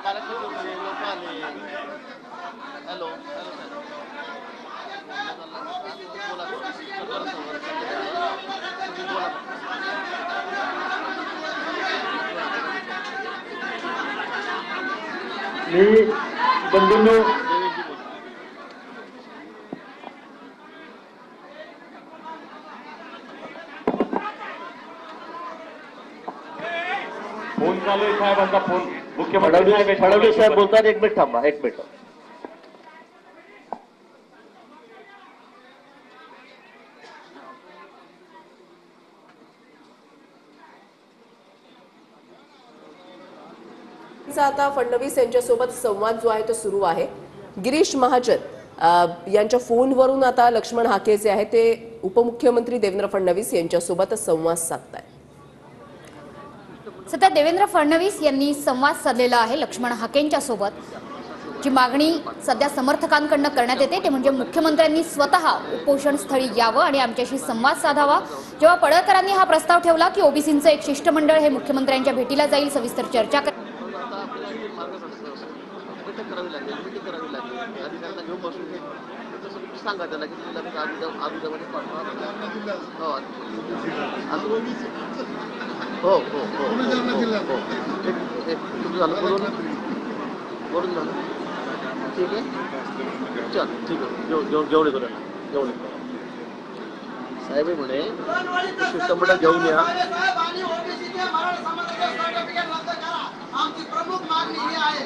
Hello मी बंधूंनो phone चालू आहे साहेबांचा फोन मुख्यमंत्री फडणवीस साहेब बोलतात. एक मिनिट थांबा, एक मिनिट. आता फडणवीस यांच्यासोबत संवाद जो आहे तो सुरू आहे. गिरीश महाजन यांच्या फोनवरून आता लक्ष्मण हाके जे आहे ते उपमुख्यमंत्री देवेंद्र फडणवीस यांच्यासोबत संवाद साधतायत. सध्या देवेंद्र फडणवीस यांनी संवाद साधलेला आहे लक्ष्मण हाकेंच्या सोबत. जी मागणी सध्या समर्थकांकडून करण्यात येते ते म्हणजे मुख्यमंत्र्यांनी स्वतः उपोषण स्थळी यावं आणि आमच्याशी संवाद साधावा. जेव्हा पडळकरांनी हा प्रस्ताव ठेवला की ओबीसींचं एक शिष्टमंडळ हे मुख्यमंत्र्यांच्या भेटीला जाईल, सविस्तर चर्चा सांगा त्याला की हो हो हो झालं बोलून झालं. ठीक आहे, चल ठीक आहे. जेवण येतो जेवण येतो साहेब म्हणे शिष्टमंडळ घेऊन या. प्रमुख मागणी ही आहे.